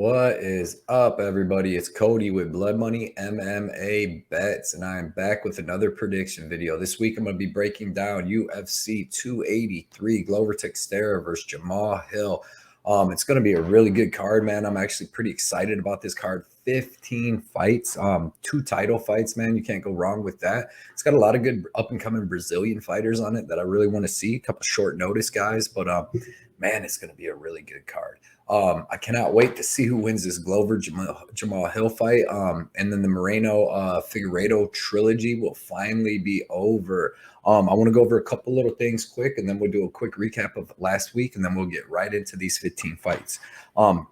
What is up, everybody? It's Cody with Blood Money MMA Bets, and I am back with another prediction video. This week, I'm going to be breaking down UFC 283 Glover Teixeira versus Jamal Hill. It's going to be a really good card, man. I'm actually pretty excited about this card. 15 fights, 2 title fights, man. You can't go wrong with that. It's got a lot of good up-and-coming Brazilian fighters on it that I really want to see. A couple short notice guys, but man, it's going to be a really good card. I cannot wait to see who wins this Glover Jamal Hill fight. And then the Moreno Figueiredo trilogy will finally be over. I want to go over a couple little things quick, and then we'll do a quick recap of last week, and then we'll get right into these 15 fights. I want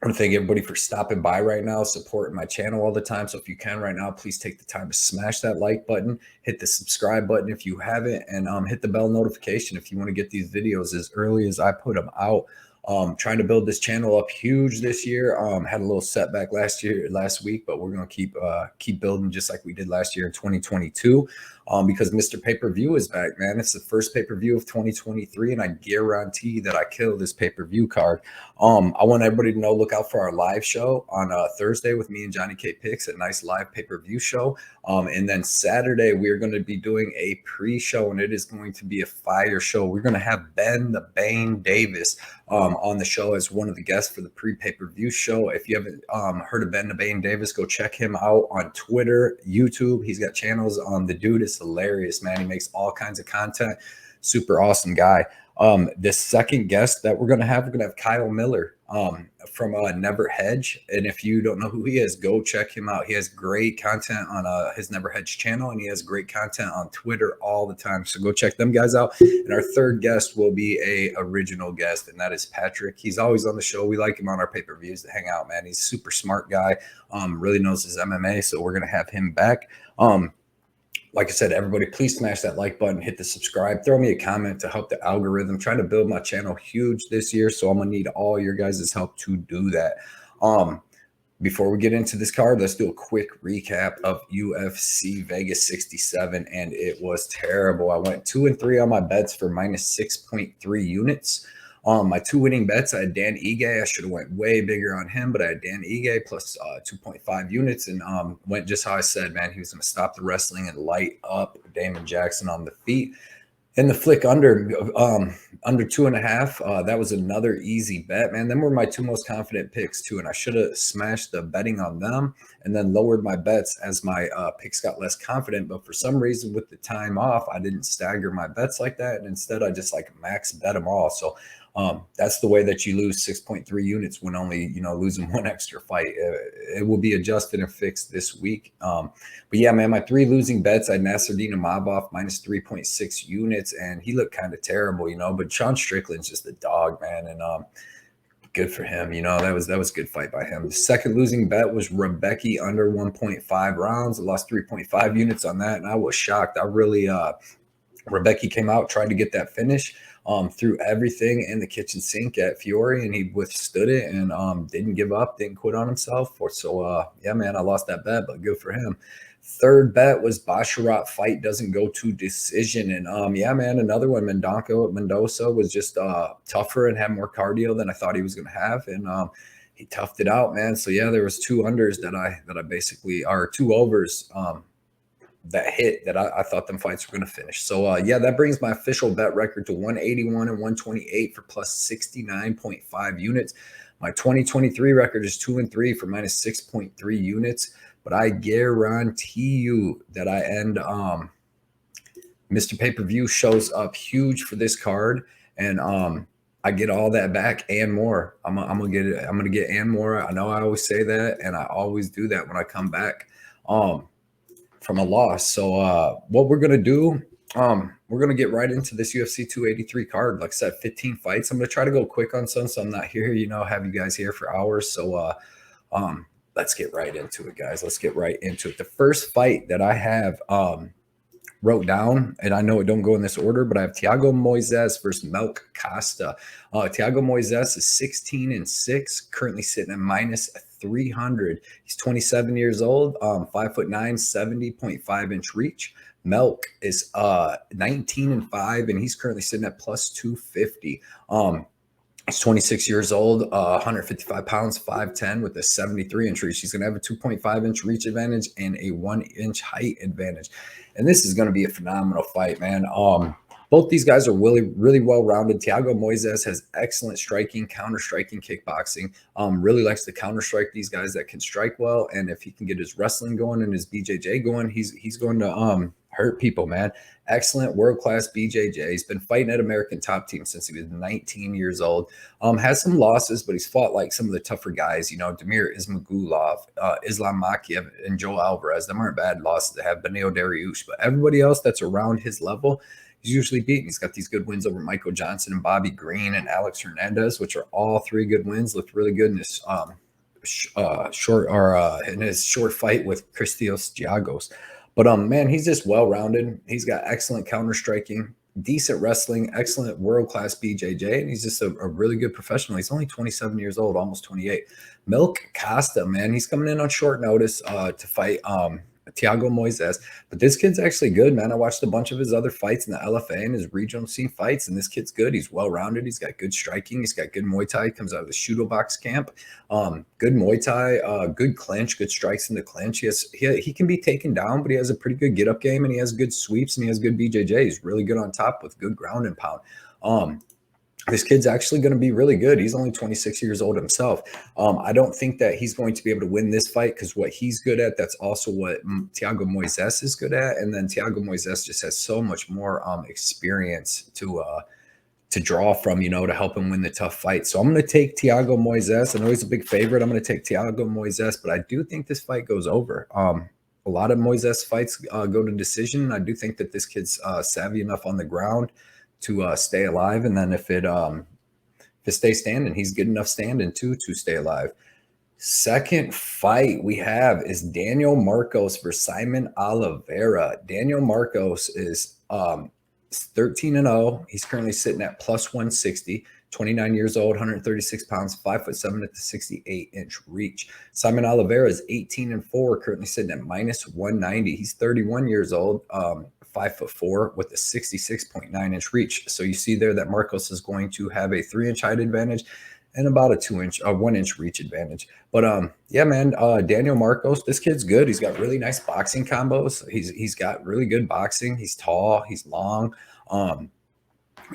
to thank everybody for stopping by right now, supporting my channel all the time. So if you can right now, please take the time to smash that like button, hit the subscribe button if you haven't, and hit the bell notification if you want to get these videos as early as I put them out. Trying to build this channel up huge this year. Had a little setback last week, but we're going to keep building just like we did last year in 2022. Because Mr. Pay-Per-View is back, man. It's the first pay-per-view of 2023, and I guarantee that I kill this pay-per-view card. I want everybody to know, look out for our live show on Thursday with me and Johnny K Picks, a nice live pay-per-view show. And then Saturday, we're going to be doing a pre-show, and it is going to be a fire show. We're going to have Ben the Bane Davis on the show as one of the guests for the pre-pay-per-view show. If you haven't heard of Ben the Bane Davis, go check him out on Twitter, YouTube. He's got channels. The dude is hilarious, man. He makes all kinds of content. Super awesome guy. The second guest that we're going to have Kyle Miller from Never Hedge. And if you don't know who he is, go check him out. He has great content on his Never Hedge channel, and he has great content on Twitter all the time. So go check them guys out. And our third guest will be a original guest, and that is Patrick. He's always on the show. We like him on our pay-per-views to hang out, man. He's a super smart guy. Really knows his MMA, so we're going to have him back. Like I said, everybody, please smash that like button, hit the subscribe, throw me a comment to help the algorithm. I'm trying to build my channel huge this year, so I'm going to need all your guys' help to do that. Before we get into this card, let's do a quick recap of UFC Vegas 67, and it was terrible. I went 2-3 on my bets for minus 6.3 units. My 2 winning bets, I had Dan Ige. I should have went way bigger on him, but I had Dan Ige plus 2.5 units, and went just how I said, man. He was going to stop the wrestling and light up Damon Jackson on the feet. And the flick under 2.5, that was another easy bet, man. Them were my 2 most confident picks too, and I should have smashed the betting on them and then lowered my bets as my picks got less confident. But for some reason, with the time off, I didn't stagger my bets like that, and instead I just like max bet them all. So that's the way that you lose 6.3 units when only, losing 1 extra fight. It will be adjusted and fixed this week. But yeah, man, my 3 losing bets, I had Nasruddin Imavov minus 3.6 units, and he looked kind of terrible, but Sean Strickland's just a dog, man. And good for him. That was a good fight by him. The second losing bet was Rebecca under 1.5 rounds. I lost 3.5 units on that, and I was shocked. I really, Rebecca came out, tried to get that finish. Threw everything in the kitchen sink at Fiore, and he withstood it and didn't give up, didn't quit on himself. So, yeah, man, I lost that bet, but good for him. Third bet was Basharat fight doesn't go to decision. And, yeah, man, another one, Mendoza was just tougher and had more cardio than I thought he was going to have. And he toughed it out, man. So, yeah, there was 2 unders that I basically – or 2 overs that hit that I thought them fights were going to finish. So, yeah, that brings my official bet record to 181 and 128 for plus 69.5 units. My 2023 record is 2-3 for minus 6.3 units. But I guarantee you that I end Mr. Pay-Per-View shows up huge for this card, and I get all that back and more. I'm gonna get it. I'm gonna get and more. I know I always say that, and I always do that when I come back from a loss. So what we're going to do, we're going to get right into this UFC 283 card. Like I said, 15 fights. I'm going to try to go quick on some, so I'm not here, have you guys here for hours. So let's get right into it, guys. Let's get right into it. The first fight that I have wrote down, and I know it don't go in this order, but I have Thiago Moises versus Costa. Thiago Moises is 16-6, currently sitting at minus 300. He's 27 years old, 5'9", 70.5-inch reach. Melk is 19-5, and he's currently sitting at plus 250. He's 26 years old, 155 pounds, 5'10", with a 73-inch reach. He's going to have a 2.5-inch reach advantage and a 1-inch height advantage. And this is going to be a phenomenal fight, man. Both these guys are really well-rounded. Thiago Moises has excellent striking, counter-striking, kickboxing. Really likes to counter-strike these guys that can strike well. And if he can get his wrestling going and his BJJ going, he's going to hurt people, man. Excellent world-class BJJ. He's been fighting at American Top Team since he was 19 years old. Has some losses, but he's fought like some of the tougher guys, Damir Ismagulov, Islam Makhachev, and Joel Alvarez. Them aren't bad losses to have, Benio Dariush. But everybody else that's around his level, he's usually beaten. He's got these good wins over Michael Johnson and Bobby Green and Alex Hernandez, which are all 3 good wins. Looked really good in this in his short fight with Christos Giagos. But man, he's just well-rounded. He's got excellent counter-striking, decent wrestling, excellent world-class BJJ, and he's just a really good professional. He's only 27 years old, almost 28. Costa, man, he's coming in on short notice to fight Thiago Moises. But this kid's actually good, man. I watched a bunch of his other fights in the LFA and his regional scene fights, and this kid's good. He's well-rounded. He's got good striking. He's got good Muay Thai. He comes out of the Shudo Box camp. Good Muay Thai, good clinch, good strikes in the clinch. He can be taken down, but he has a pretty good get-up game, and he has good sweeps, and he has good BJJ. He's really good on top with good ground and pound. This kid's actually going to be really good. He's only 26 years old himself. I don't think that he's going to be able to win this fight because what he's good at, that's also what Thiago Moises is good at. And then Thiago Moises just has so much more experience to draw from, to help him win the tough fight. So I'm going to take Thiago Moises. I know he's a big favorite. I'm going to take Thiago Moises, but I do think this fight goes over. A lot of Moises fights go to decision. I do think that this kid's savvy enough on the ground to stay alive, and then if it stays standing, he's good enough standing to stay alive. Second fight we have is Daniel Marcos versus Saimon Oliveira. Daniel Marcos is 13-0. He's currently sitting at plus 160. 29 years old, 136 pounds, 5'7" at the 68-inch reach. Saimon Oliveira is 18-4, currently sitting at minus 190. He's 31 years old, 5'4" with a 66.9-inch reach. So you see there that Marcos is going to have a 3-inch height advantage and about a 1-inch reach advantage. But yeah, man, Daniel Marcos, this kid's good. He's got really nice boxing combos. He's got really good boxing. He's tall. He's long.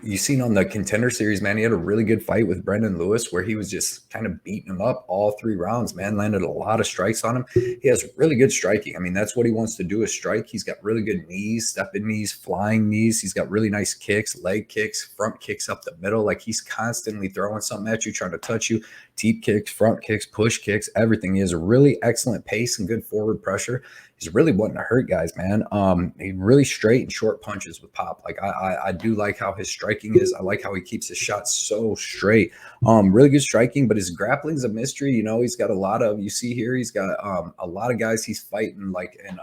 You've seen on the Contender Series, man, he had a really good fight with Brendan Lewis where he was just kind of beating him up all 3 rounds, man. Landed a lot of strikes on him. He has really good striking. I mean, that's what he wants to do is strike. He's got really good knees, stepping knees, flying knees. He's got really nice kicks, leg kicks, front kicks up the middle. Like he's constantly throwing something at you, trying to touch you. Teep kicks, front kicks, push kicks, everything. He has a really excellent pace and good forward pressure. He's really wanting to hurt guys, man. He really straight and short punches with pop. Like I do like how his striking is. I like how he keeps his shots so straight. Really good striking, but his grappling's a mystery. He's got a lot of, you see here, he's got a lot of guys he's fighting like in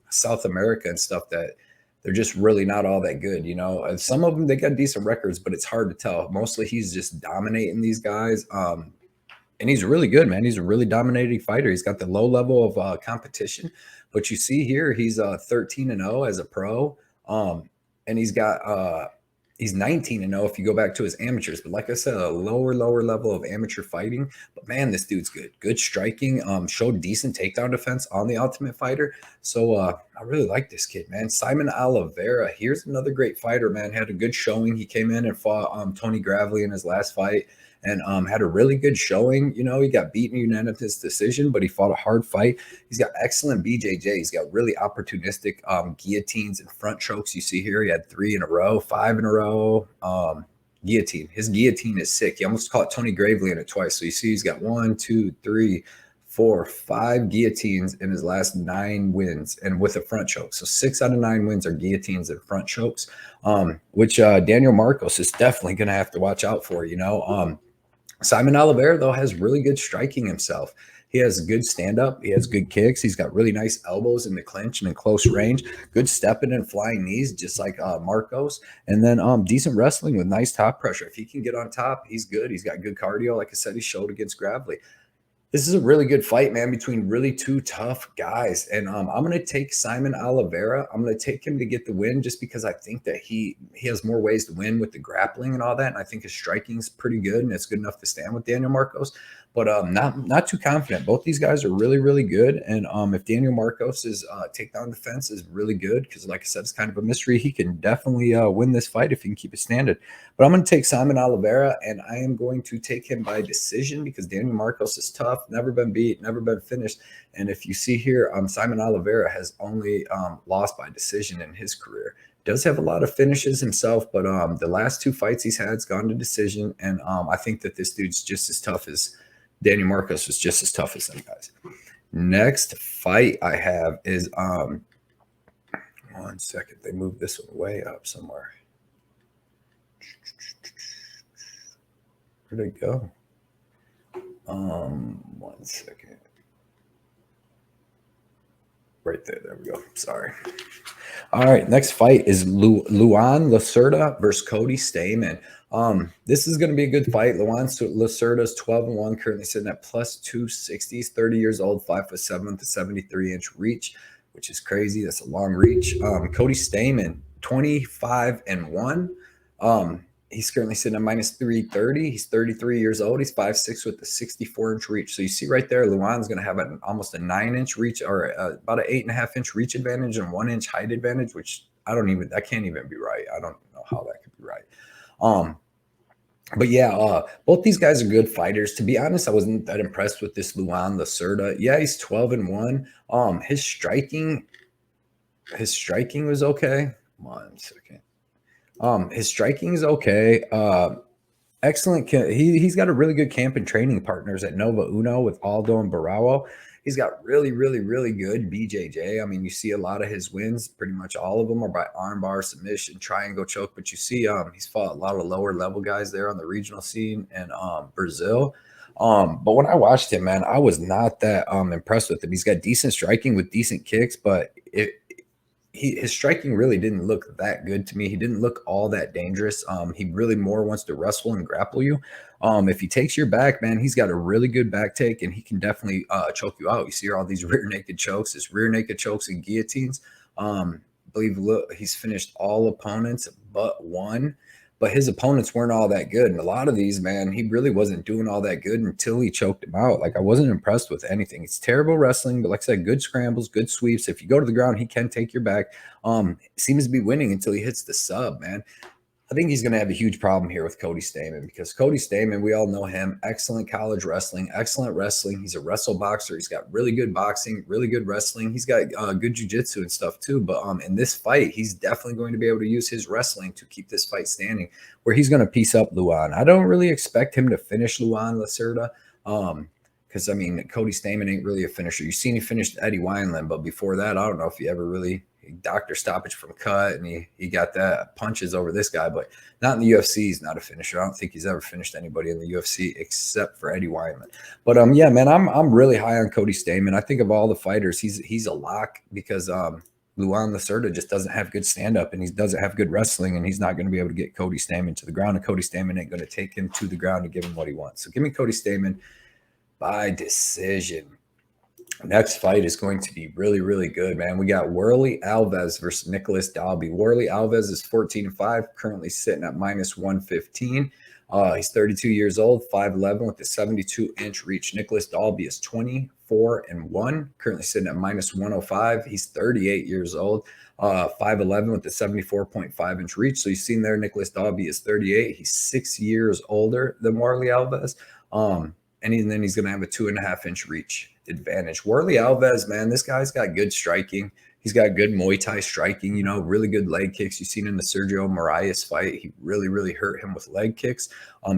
South America and stuff that they're just really not all that good. Some of them, they got decent records, but it's hard to tell. Mostly he's just dominating these guys. And he's really good, man. He's a really dominating fighter. He's got the low level of competition. But you see here, he's 13-0 as a pro. And he's 19-0 if you go back to his amateurs. But like I said, a lower level of amateur fighting. But man, this dude's good. Good striking. Showed decent takedown defense on the Ultimate Fighter. So I really like this kid, man. Saimon Oliveira. Here's another great fighter, man. Had a good showing. He came in and fought Tony Gravely in his last fight. And had a really good showing. He got beaten unanimous decision, but he fought a hard fight. He's got excellent BJJ. He's got really opportunistic guillotines and front chokes. You see here, he had 3 in a row, 5 in a row. Guillotine. His guillotine is sick. He almost caught Tony Gravely in it twice. So you see he's got 1, 2, 3, 4, 5 guillotines in his last 9 wins and with a front choke. So 6 out of 9 wins are guillotines and front chokes, which Daniel Marcos is definitely going to have to watch out for, Saimon Oliveira, though, has really good striking himself. He has good stand-up. He has good kicks. He's got really nice elbows in the clinch and in close range. Good stepping and flying knees, just like Marcos. And then decent wrestling with nice top pressure. If he can get on top, he's good. He's got good cardio. Like I said, he showed against Gravely. This is a really good fight, man, between really two tough guys. And I'm going to take Saimon Oliveira. I'm going to take him to get the win just because I think that he has more ways to win with the grappling and all that. And I think his striking is pretty good, and it's good enough to stand with Daniel Marcos. But not too confident. Both these guys are really, really good. And if Daniel Marcos's takedown defense is really good, because like I said, it's kind of a mystery, he can definitely win this fight if he can keep it standard. But I'm going to take Saimon Oliveira, and I am going to take him by decision because Daniel Marcos is tough, never been beat, never been finished. And if you see here, Saimon Oliveira has only lost by decision in his career. Does have a lot of finishes himself, but the last two fights he's had has gone to decision. And I think that this dude's just as tough as Daniel Marcos was, just as tough as them guys. Next fight I have is 1 second. They moved this one way up somewhere. Where'd it go? 1 second. Right there. There we go. Sorry. All right. Next fight is Luan Lacerda versus Cody Stamann. This is going to be a good fight. Luan Lacerda is 12-1, currently sitting at plus 260. He's 30 years old, 5'7" with a 73-inch reach, which is crazy. That's a long reach. Cody Stamann, 25-1. He's currently sitting at minus 330. He's 33 years old. He's 5'6" with a 64-inch reach. So you see right there, Luan's going to have almost a 9-inch reach, or about an 8.5-inch reach advantage and 1-inch height advantage, which I can't even be right. I don't know how that could be right. But yeah, both these guys are good fighters. To be honest, I wasn't that impressed with this Luan Lacerda. Yeah, he's 12-1. His striking was okay. 1 second. His striking is okay. Excellent. He's got a really good camp and training partners at Nova Uno with Aldo and Barao. He's got really, really, really good BJJ. I mean, you see a lot of his wins, pretty much all of them are by armbar, submission, triangle choke. But you see, he's fought a lot of lower level guys there on the regional scene in Brazil. But when I watched him, man, I was not that impressed with him. He's got decent striking with decent kicks, but his striking really didn't look that good to me. He didn't look all that dangerous. He really more wants to wrestle and grapple you. If he takes your back, man, he's got a really good back take, and he can definitely choke you out. You see all these rear naked chokes, and guillotines. I believe he's finished all opponents but one. But his opponents weren't all that good. And a lot of these, man, he really wasn't doing all that good until he choked him out. Like, I wasn't impressed with anything. It's terrible wrestling, but like I said, good scrambles, good sweeps. If you go to the ground, he can take your back. Seems to be winning until he hits the sub, man. I think he's going to have a huge problem here with Cody Stamann, because Cody Stamann, we all know him, excellent college wrestling, excellent wrestling. He's a wrestle boxer. He's got really good boxing, really good wrestling. He's got good jiu-jitsu and stuff too. But in this fight, he's definitely going to be able to use his wrestling to keep this fight standing, where he's going to piece up Luan. I don't really expect him to finish Luan Lacerda, because, I mean, Cody Stamann ain't really a finisher. You've seen he finished Eddie Wineland, but before that, I don't know if he ever really doctor stoppage from cut, and he got that punches over this guy, but not in the UFC. He's not a finisher. I don't think he's ever finished anybody in the UFC except for Eddie Wineland. But yeah, man, I'm really high on Cody Stamann. I think of all the fighters, he's a lock, because Luan Lacerda just doesn't have good stand-up, and he doesn't have good wrestling, and he's not going to be able to get Cody Stamann to the ground, and Cody Stamann ain't going to take him to the ground and give him what he wants. So give me Cody Stamann by decision. Next fight is going to be really, really good, man. We got Warlley Alves versus Nicolas Dalby. Warlley Alves is 14-5, currently sitting at minus 115. He's 32 years old, 5'11", with a 72-inch reach. Nicolas Dalby is 24-1, currently sitting at minus 105. He's 38 years old, 5'11", with a 74.5-inch reach. So you've seen there, Nicolas Dalby is 38. He's 6 years older than Warlley Alves. And then he's going to have a 2.5-inch reach advantage. Warlley Alves, man, this guy's got good striking. He's got good Muay Thai striking, you know, really good leg kicks. You've seen in the Sergio Moraes fight, he really, really hurt him with leg kicks.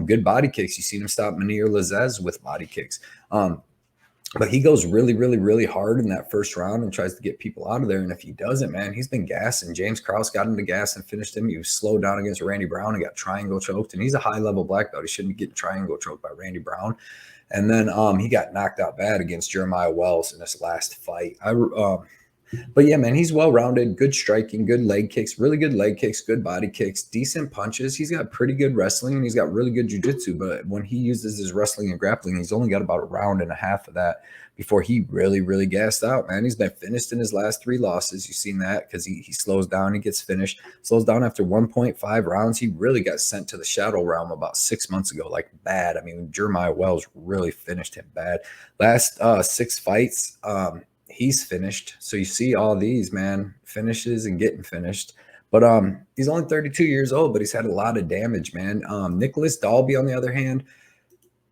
Good body kicks. You've seen him stop Mounir Lazzez with body kicks. But he goes really, really, really hard in that first round and tries to get people out of there. And if he doesn't, man, he's been gassing. James Krause got him to gas and finished him. He was slowed down against Randy Brown and got triangle choked. And he's a high-level black belt. He shouldn't be getting triangle choked by Randy Brown. And then he got knocked out bad against Jeremiah Wells in this last fight. But yeah, man, he's well-rounded, good striking, good leg kicks, really good leg kicks, good body kicks, decent punches. He's got pretty good wrestling and he's got really good jiu-jitsu. But when he uses his wrestling and grappling, he's only got about a round and a half of that before he really, really gassed out, man. He's been finished in his last 3 losses. You've seen that because he slows down, he gets finished, slows down after 1.5 rounds. He really got sent to the shadow realm about 6 months ago, like bad. I mean, Jeremiah Wells really finished him bad. Last 6 fights, he's finished. So you see all these, man, finishes and getting finished. But he's only 32 years old, but he's had a lot of damage, man. Nicolas Dalby, on the other hand,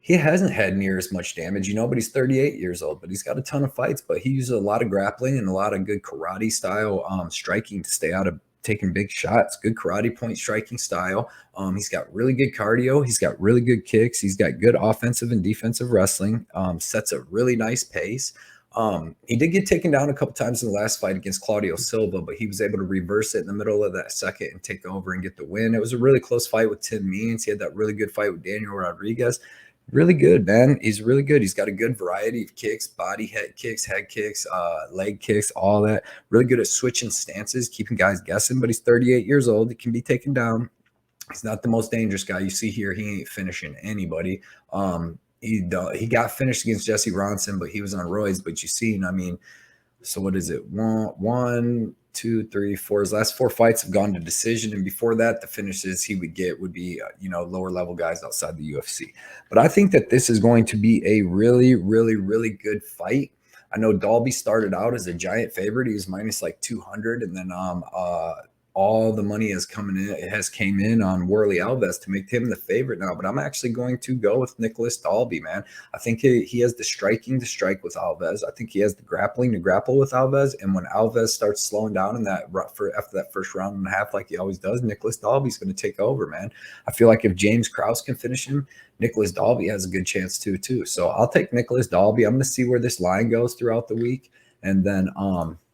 he hasn't had near as much damage, but he's 38 years old, but he's got a ton of fights, but he uses a lot of grappling and a lot of good karate style striking to stay out of taking big shots. Good karate point striking style. He's got really good cardio. He's got really good kicks. He's got good offensive and defensive wrestling. Sets a really nice pace. He did get taken down a couple times in the last fight against Claudio Silva, but he was able to reverse it in the middle of that second and take over and get the win. It was a really close fight with Tim Means. He had that really good fight with Daniel Rodrigues. Really good, man. He's really good. He's got a good variety of kicks, body, head kicks, leg kicks, all that. Really good at switching stances, keeping guys guessing, but he's 38 years old. He can be taken down. He's not the most dangerous guy. You see here, he ain't finishing anybody. He got finished against Jesse Ronson, but he was on roids. But you see, I mean, so what is it? One, 2, 3, 4. His last 4 fights have gone to decision, and before that, the finishes he would get would be lower level guys outside the UFC. But I think that this is going to be a really, really, really good fight. I know Dalby started out as a giant favorite. He was minus like 200, and then all the money came in on Warlley Alves to make him the favorite now. But I'm actually going to go with Nicolas Dalby, man. I think he has the striking to strike with Alves. I think he has the grappling to grapple with Alves. And when Alves starts slowing down in that after that first round and a half, like he always does, Nicolas Dalby's going to take over, man. I feel like if James Krause can finish him, Nicolas Dalby has a good chance too. So I'll take Nicolas Dalby. I'm going to see where this line goes throughout the week, and then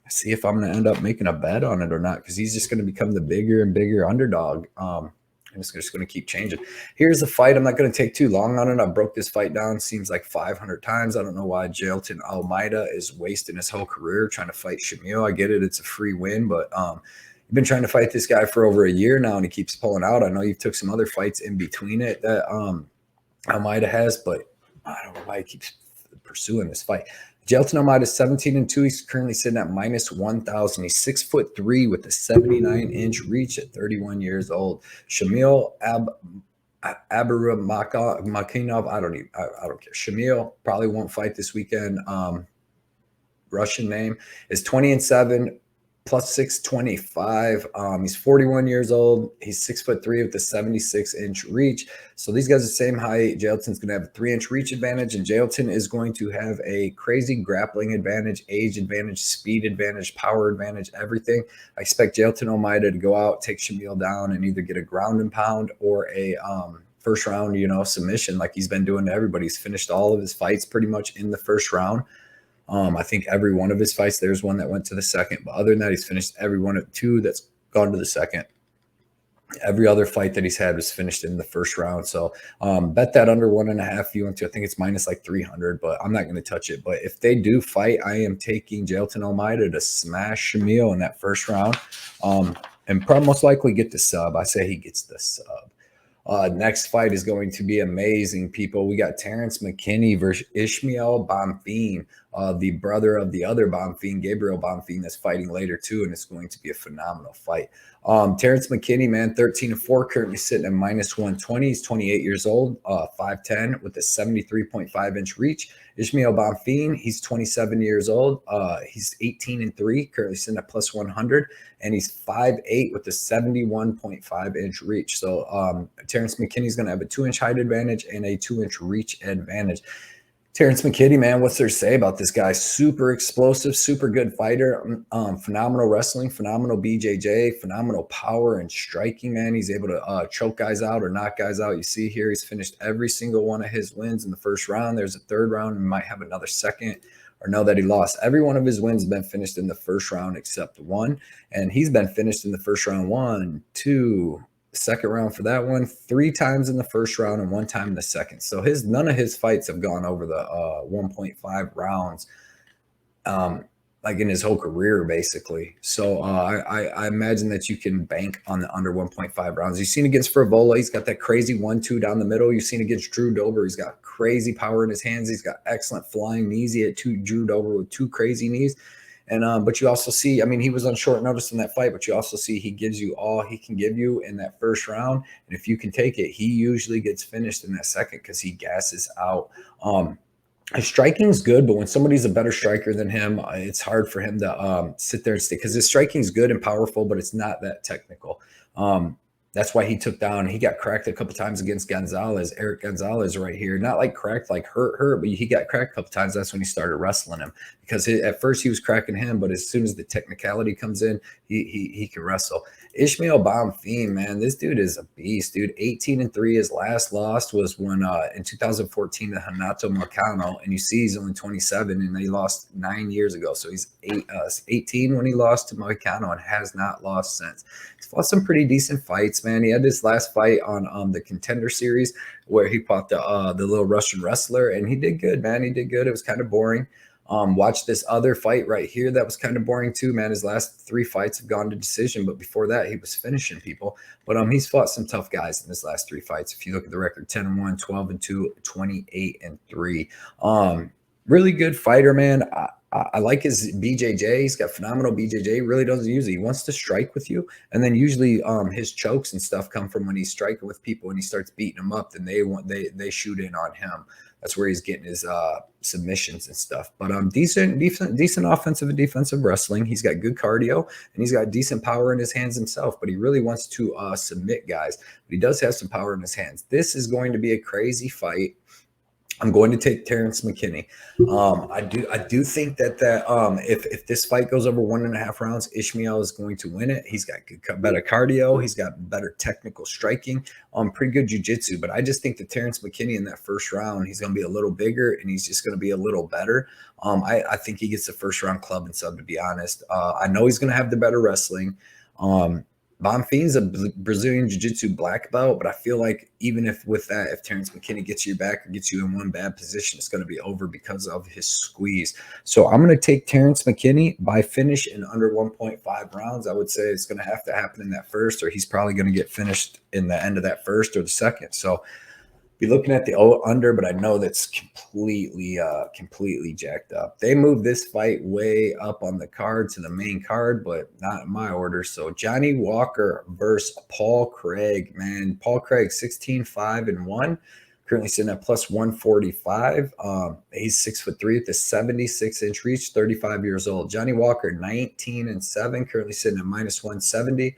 see if I'm going to end up making a bet on it or not, because he's just going to become the bigger and bigger underdog. And it's just going to keep changing. Here's the fight. I'm not going to take too long on it. I broke this fight down, seems like 500 times. I don't know why Jailton Almeida is wasting his whole career trying to fight Shamil. I get it. It's a free win, but you've been trying to fight this guy for over a year now, and he keeps pulling out. I know you took some other fights in between it that Almeida has, but I don't know why he keeps pursuing this fight. Jailton Almeida is 17-2. He's currently sitting at minus 1,000. He's 6'3" with a 79-inch reach at 31 years old. Shamil Abdurakhimov, I don't care. Shamil probably won't fight this weekend. Russian name is 20-7. Plus 625. He's 41 years old. He's 6'3" with a 76-inch reach. So these guys are the same height. Jailton's going to have a 3-inch reach advantage, and Jailton is going to have a crazy grappling advantage, age advantage, speed advantage, power advantage, everything. I expect Jailton Almeida to go out, take Shamil down, and either get a ground and pound or a first round, submission like he's been doing to everybody. He's finished all of his fights pretty much in the first round. I think every one of his fights, there's one that went to the second. But other than that, he's finished every one of 2 that's gone to the second. Every other fight that he's had was finished in the first round. So bet that under 1.5 if you want to. I think it's minus like 300, but I'm not going to touch it. But if they do fight, I am taking Jailton Almeida to smash Shamil in that first round and probably most likely get the sub. I say he gets the sub. Next fight is going to be amazing, people. We got Terrance Mckinney versus Ismael Bonfim, the brother of the other Bonfim, Gabriel Bonfim, that's fighting later too, and it's going to be a phenomenal fight. Terrance Mckinney, man, 13-4, currently sitting at minus 120. He's 28 years old, 5'10", with a 73.5-inch reach. Ismael Bonfim, he's 27 years old. He's 18-3, currently sitting at plus 100, and he's 5'8" with a 71.5-inch reach. So Terrance McKinney's going to have a 2-inch height advantage and a 2-inch reach advantage. Terrance McKinney, man, what's there to say about this guy? Super explosive, super good fighter, phenomenal wrestling, phenomenal BJJ, phenomenal power and striking, man. He's able to choke guys out or knock guys out. You see here, he's finished every single one of his wins in the first round. There's a third round and might have another second, or know that he lost. Every one of his wins has been finished in the first round except one, and he's been finished in the first round 1, 2, second round for that one, 3 times in the first round and 1 time in the second. So none of his fights have gone over the 1.5 rounds. like in his whole career, basically. So I imagine that you can bank on the under 1.5 rounds. You've seen against Frivola, he's got that crazy 1-2 down the middle. You've seen against Drew Dober, he's got crazy power in his hands. He's got excellent flying knees. He had Drew Dober with 2 crazy knees. And but you also see, I mean, he was on short notice in that fight, but you also see he gives you all he can give you in that first round. And if you can take it, he usually gets finished in that second because he gasses out. His striking's good, but when somebody's a better striker than him, it's hard for him to sit there and stay because his striking's good and powerful, but it's not that technical. That's why he took down. He got cracked a couple times against Gonzalez, Eric Gonzalez, right here. Not like cracked, like hurt, but he got cracked a couple times. That's when he started wrestling him because at first he was cracking him, but as soon as the technicality comes in, he can wrestle. Ismael Bonfim, man, this dude is a beast, dude. 18-3. His last loss was when in 2014 to Renato Marcano, and you see he's only 27, and he lost 9 years ago. So he's 18 when he lost to Marcano and has not lost since. He's fought some pretty decent fights, man. He had this last fight on the Contender Series where he fought the little Russian wrestler, and he did good, man. He did good. It was kind of boring. Watch this other fight right here. That was kind of boring too, man. His last 3 fights have gone to decision, but before that, he was finishing people. But he's fought some tough guys in his last 3 fights. If you look at the record, 10-1, 12-2, 28-3. Really good fighter, man. I like his BJJ. He's got phenomenal BJJ. He really doesn't use it. He wants to strike with you, and then usually his chokes and stuff come from when he's striking with people and he starts beating them up. Then they shoot in on him. That's where he's getting his submissions and stuff. But decent offensive and defensive wrestling. He's got good cardio and he's got decent power in his hands himself. But he really wants to submit guys. But he does have some power in his hands. This is going to be a crazy fight. I'm going to take Terrance McKinney. I do think that if this fight goes over 1.5 rounds, Ismael is going to win it. He's got better cardio. He's got better technical striking. Pretty good jiu-jitsu. But I just think that Terrance McKinney in that first round, he's going to be a little bigger and he's just going to be a little better. I think he gets the first round club and sub, to be honest. I know he's going to have the better wrestling. Bonfim's a Brazilian Jiu-Jitsu black belt, but I feel like even if Terrance McKinney gets you back or gets you in one bad position, it's going to be over because of his squeeze. So I'm going to take Terrance McKinney by finish in under 1.5 rounds. I would say it's going to have to happen in that first, or he's probably going to get finished in the end of that first or the second. So be looking at the under, but I know that's completely jacked up. They moved this fight way up on the card to the main card, but not in my order. So Johnny Walker versus Paul Craig, man. Paul Craig 16-5-1, currently sitting at plus 145. He's 6'3" with a 76-inch reach, 35 years old. Johnny Walker 19-7, currently sitting at minus 170.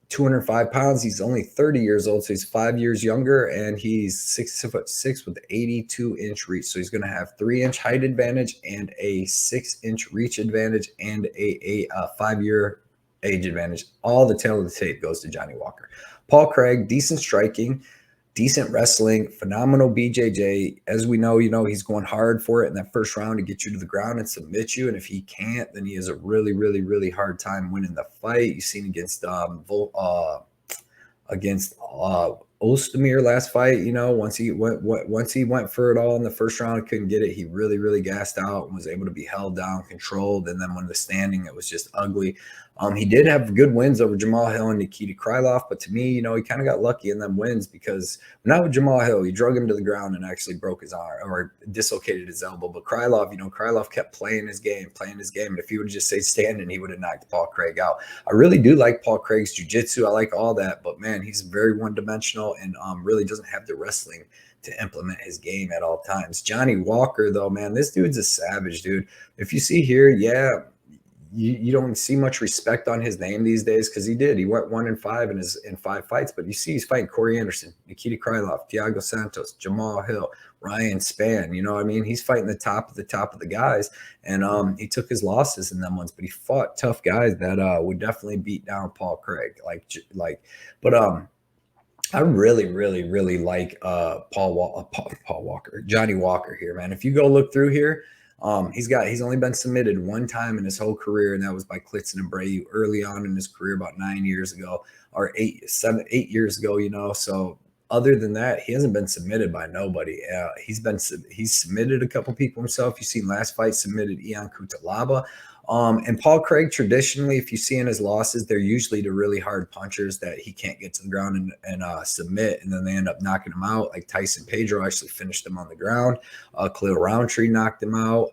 205 pounds. He's only 30 years old, so he's 5 years younger, and he's 6'6" with 82-inch reach. So he's going to have 3-inch height advantage and a 6-inch reach advantage and a 5-year age advantage. All the tail of the tape goes to Johnny Walker. Paul Craig, decent striking, decent wrestling, phenomenal BJJ. As we know, he's going hard for it in that first round to get you to the ground and submit you. And if he can't, then he has a really, really, really hard time winning the fight. You've seen against Ozdemir last fight, once he went for it all in the first round, couldn't get it. He really, really gassed out and was able to be held down, controlled. And then when the standing, it was just ugly. He did have good wins over Jamal Hill and Nikita Krylov, but to me, he kind of got lucky in them wins because not with Jamal Hill, he drug him to the ground and actually broke his arm or dislocated his elbow. But Krylov, Krylov kept playing his game. And if he would just stay standing, he would have knocked Paul Craig out. I really do like Paul Craig's jiu-jitsu. I like all that, but man, he's very one-dimensional and really doesn't have the wrestling to implement his game at all times. Johnny Walker, though, man, this dude's a savage, dude. If you see here, you don't see much respect on his name these days because he went 1-5 in 5 fights, but you see he's fighting Corey Anderson, Nikita Krylov, Thiago Santos, Jamal Hill, Ryan Spann. He's fighting the top of the guys, and he took his losses in them ones, but he fought tough guys that would definitely beat down Paul Craig. I really, really, really like Paul Walker, Johnny Walker here, man. If you go look through here, he's only been submitted one time in his whole career, and that was by Klitzen and Abreu early on in his career, about 9 years ago, or 8 years ago, So other than that, he hasn't been submitted by nobody. He's submitted a couple people himself. You seen last fight submitted Ian Kutalaba. And Paul Craig, traditionally, if you see in his losses, they're usually the really hard punchers that he can't get to the ground and submit, and then they end up knocking him out. Like Tyson Pedro actually finished him on the ground. Khalil Roundtree knocked him out.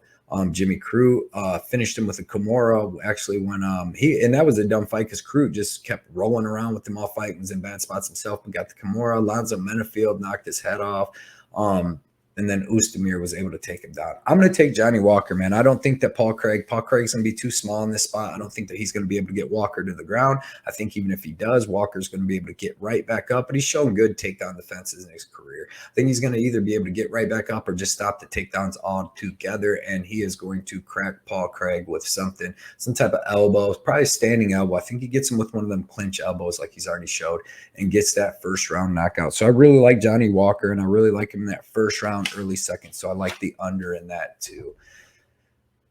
Jimmy Crute finished him with a Kimura. Actually, when and that was a dumb fight because Crute just kept rolling around with them all fight and was in bad spots himself, but got the Kimura. Lonzo Menafield knocked his head off. And then Oostamir was able to take him down. I'm going to take Johnny Walker, man. I don't think that Paul Craig's going to be too small in this spot. I don't think that he's going to be able to get Walker to the ground. I think even if he does, Walker's going to be able to get right back up. But he's shown good takedown defenses in his career. I think he's going to either be able to get right back up or just stop the takedowns altogether. And he is going to crack Paul Craig with some type of elbow, probably standing elbow. I think he gets him with one of them clinch elbows like he's already showed and gets that first round knockout. So I really like Johnny Walker, and I really like him in that first round, early second. So I like the under in that too.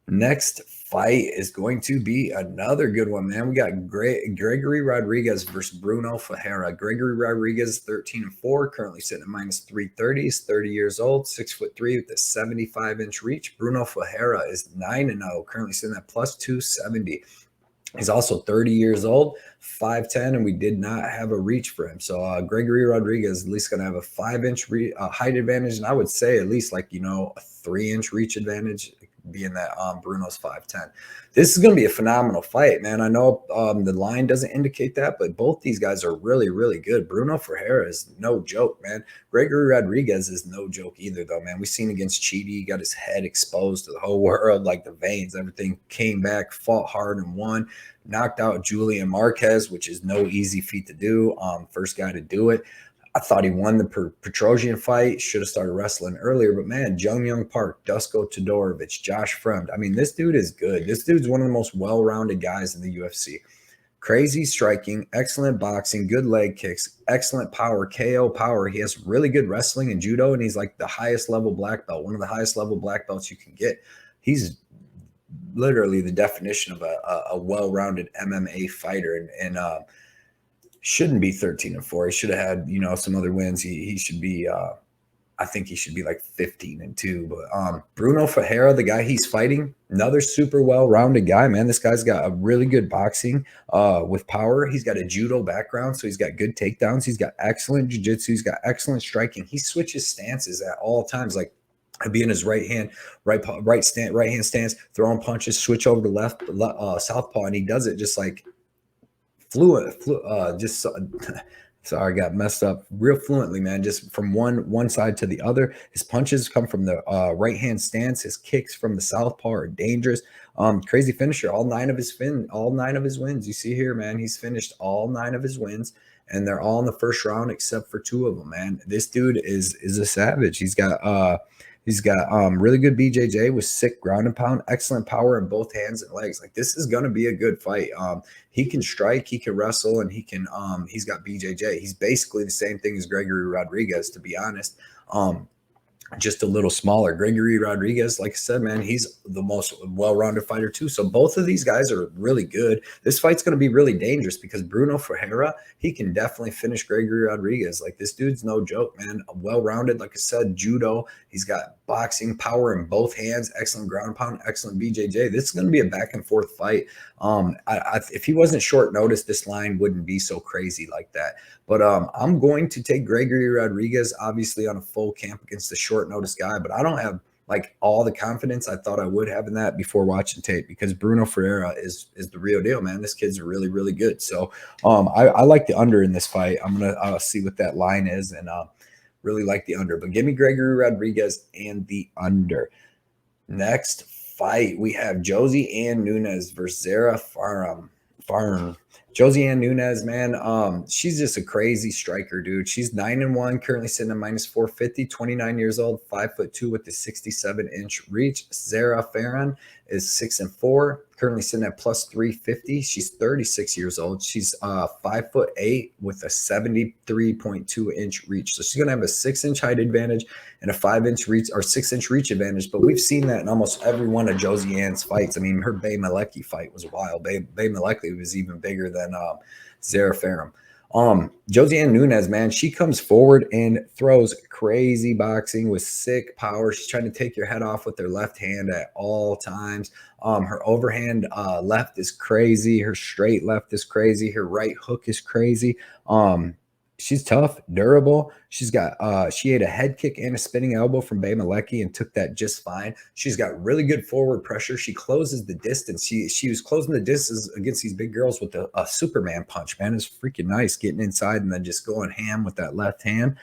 Next fight is going to be another good one, man. We got Gregory Rodrigues versus Bruno Ferreira. Gregory Rodrigues, 13-4, currently sitting at -330. He's 30 years old, 6'3" with a 75-inch reach. Bruno Ferreira is 9-0, currently sitting at +270. He's also 30 years old, 5'10", and we did not have a reach for him. So Gregory Rodrigues is at least going to have a 5-inch height advantage, and I would say at least like, a 3-inch reach advantage, being that Bruno's 5'10". This is going to be a phenomenal fight, man. I know the line doesn't indicate that, but both these guys are really, really good. Bruno Ferreira is no joke, man. Gregory Rodrigues is no joke either, though, man. We've seen against Chidi, he got his head exposed to the whole world, like the veins, everything, came back, fought hard and won, knocked out Julian Marquez, which is no easy feat to do. First guy to do it. I thought he won the Petrosian fight. Should have started wrestling earlier. But, man, Jung Young Park, Dusko Todorovic, Josh Fremd. I mean, this dude is good. This dude's one of the most well-rounded guys in the UFC. Crazy striking, excellent boxing, good leg kicks, excellent power, KO power. He has really good wrestling and judo, and he's like the highest level black belt, one of the highest level black belts you can get. He's literally the definition of a well-rounded MMA fighter, and shouldn't be 13-4. He should have had, some other wins. He should be, I think he should be like 15-2. But Bruno Ferreira, the guy he's fighting, another super well-rounded guy, man. This guy's got a really good boxing with power. He's got a judo background, so he's got good takedowns. He's got excellent jiu-jitsu. He's got excellent striking. He switches stances at all times, like I'd be in his right hand stance, throwing punches, switch over to left, southpaw, and he does it just like sorry, I got messed up real fluently, man. Just from one side to the other. His punches come from the right hand stance. His kicks from the southpaw are dangerous. Crazy finisher. All nine of his wins. You see here, man. He's finished all 9 of his wins, and they're all in the first round except for 2 of them, man. This dude is a savage. He's got really good BJJ with sick ground and pound, excellent power in both hands and legs. Like, this is gonna be a good fight. He can strike, he can wrestle, and he's got BJJ. He's basically the same thing as Gregory Rodrigues, to be honest. Just a little smaller. Gregory Rodrigues, like I said, man, he's the most well-rounded fighter too. So both of these guys are really good. This fight's going to be really dangerous because Bruno Ferreira, he can definitely finish Gregory Rodrigues. Like, this dude's no joke, man. Well-rounded, like I said, judo. He's got boxing power in both hands, excellent ground pound, excellent BJJ. This is going to be a back-and-forth fight. If he wasn't short notice, this line wouldn't be so crazy like that. But I'm going to take Gregory Rodrigues, obviously, on a full camp against the short notice guy. But I don't have like all the confidence I thought I would have in that before watching tape, because Bruno Ferreira is the real deal, man. This kid's really, really good. So I like the under in this fight. I'm going to see what that line is, and really like the under. But give me Gregory Rodrigues and the under. Next fight, we have Josiane Nunes versus Zarah Fairn. Josiane Nunes, man, she's just a crazy striker, dude. She's 9-1, currently sitting at -450, 29 years old, 5'2" with a 67-inch reach. Zarah Fairn is 6-4, currently sitting at +350. She's 36 years old. She's 5'8" with a 73.2-inch reach. So she's gonna have a 6-inch height advantage and a 5-inch reach or 6-inch reach advantage. But we've seen that in almost every one of Josiane's fights. I mean, her Bay Malecki fight was wild. Bay Malecki was even bigger than Zarah Fairn. Josiane Nunes, man, she comes forward and throws crazy boxing with sick power. She's trying to take your head off with her left hand at all times. Her overhand left is crazy. Her straight left is crazy. Her right hook is crazy. She's tough, durable. She's got she ate a head kick and a spinning elbow from Malecki and took that just fine. She's got really good forward pressure. She closes the distance. She was closing the distance against these big girls with a Superman punch, man. It's freaking nice getting inside and then just going ham with that left hand.